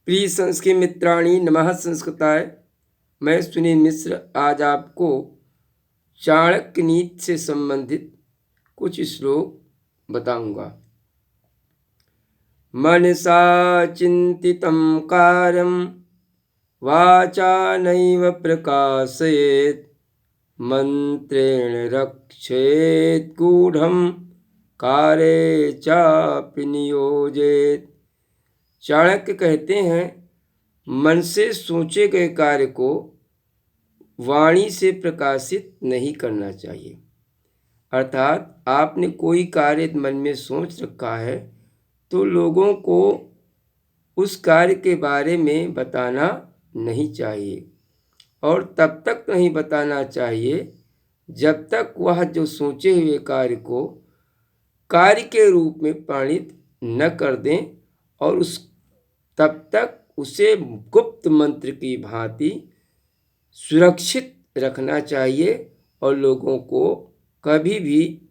प्रिय संस्कृत मित्राणि नमः संस्कृताय। मैं सुनील मिश्र आज आपको चाणक्य नीति से संबंधित कुछ श्लोक बताऊंगा। मनसा चिंतितं कार्यं वाचा नैव प्रकाशयेत् मंत्रेण रक्षेत् गूढ़ं कार्ये चापि नियोजेत्। चाणक्य कहते हैं, मन से सोचे गए कार्य को वाणी से प्रकाशित नहीं करना चाहिए। अर्थात आपने कोई कार्य मन में सोच रखा है तो लोगों को उस कार्य के बारे में बताना नहीं चाहिए, और तब तक नहीं बताना चाहिए जब तक वह जो सोचे हुए कार्य को कार्य के रूप में परिणित न कर दें, और तब तक उसे गुप्त मंत्र की भांति सुरक्षित रखना चाहिए और लोगों को कभी भी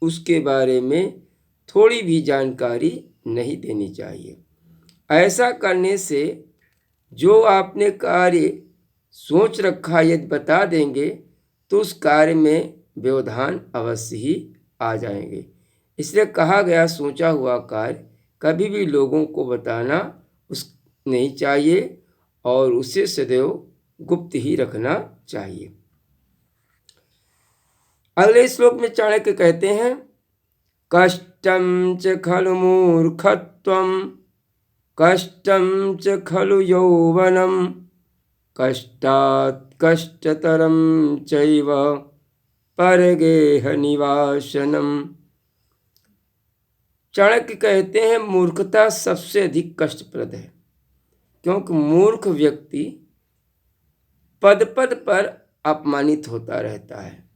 उसके बारे में थोड़ी भी जानकारी नहीं देनी चाहिए। ऐसा करने से जो आपने कार्य सोच रखा यदि बता देंगे तो उस कार्य में व्यवधान अवश्य ही आ जाएंगे। इसलिए कहा गया, सोचा हुआ कार्य कभी भी लोगों को बताना नहीं चाहिए और उसे सदैव गुप्त ही रखना चाहिए। अगले श्लोक में चाणक्य कहते हैं, कष्टं च खलु मूर्खत्वं कष्टं च खलु यौवनं कष्टात् कष्टतरं चैव परगेह निवासनम। चाणक्य कहते हैं, मूर्खता सबसे अधिक कष्टप्रद है, क्योंकि मूर्ख व्यक्ति पद पद पर अपमानित होता रहता है,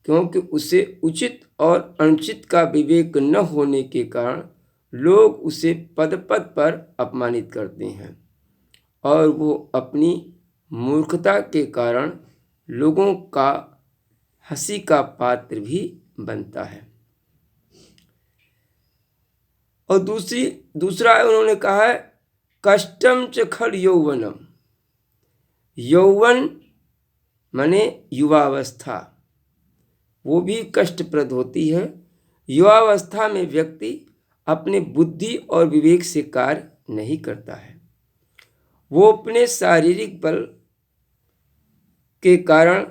क्योंकि उसे उचित और अनुचित का विवेक न होने के कारण लोग उसे पद पद पर अपमानित करते हैं और वो अपनी मूर्खता के कारण लोगों का हंसी का पात्र भी बनता है। और दूसरा उन्होंने कहा है, कष्टम च खल यौवनम। यौवन माने युवावस्था, वो भी कष्टप्रद होती है। युवावस्था में व्यक्ति अपने बुद्धि और विवेक से कार्य नहीं करता है। वो अपने शारीरिक बल के कारण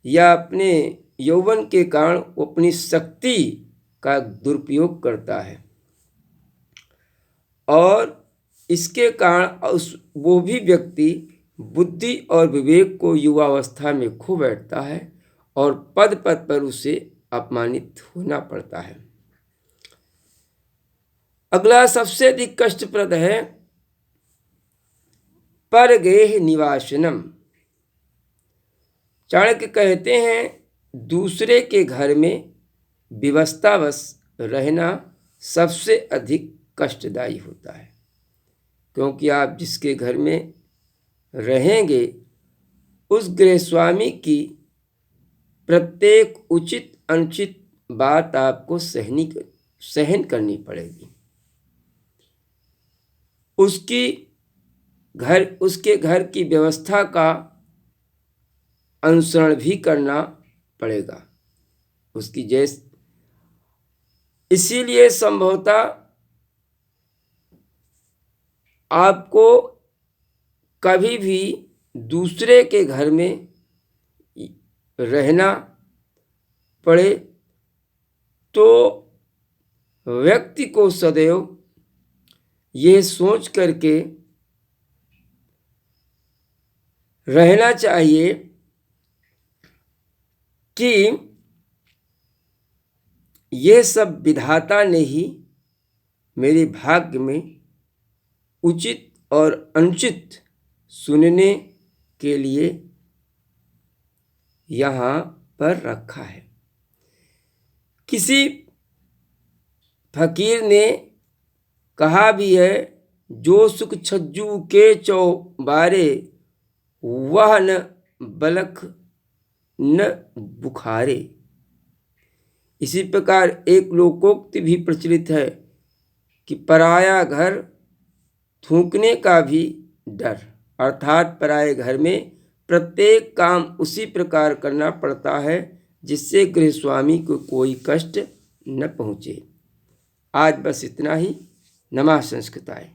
या अपने यौवन के कारण वो अपनी शक्ति का दुरुपयोग करता है, और इसके कारण वो भी व्यक्ति बुद्धि और विवेक को युवावस्था में खो बैठता है और पद पद पर उसे अपमानित होना पड़ता है। अगला सबसे अधिक कष्टप्रद है परगेह निवासनम। चाणक्य कहते हैं, दूसरे के घर में विवशतावश रहना सबसे अधिक कष्टदायी होता है, क्योंकि आप जिसके घर में रहेंगे उस गृहस्वामी की प्रत्येक उचित अनुचित बात आपको सहन करनी पड़ेगी। उसके घर की व्यवस्था का अनुसरण भी करना पड़ेगा उसकी जैसे। इसीलिए संभवतः आपको कभी भी दूसरे के घर में रहना पड़े तो व्यक्ति को सदैव ये सोच करके रहना चाहिए कि ये सब विधाता ने ही मेरे भाग्य में उचित और अनुचित सुनने के लिए यहाँ पर रखा है। किसी फकीर ने कहा भी है, जो सुख छज्जू के चौबारे वह न बलख न बुखारे। इसी प्रकार एक लोकोक्ति भी प्रचलित है कि पराया घर थूकने का भी डर, अर्थात पराये घर में प्रत्येक काम उसी प्रकार करना पड़ता है जिससे गृहस्वामी को कोई कष्ट न पहुँचे। आज बस इतना ही। नमः संस्कृताय।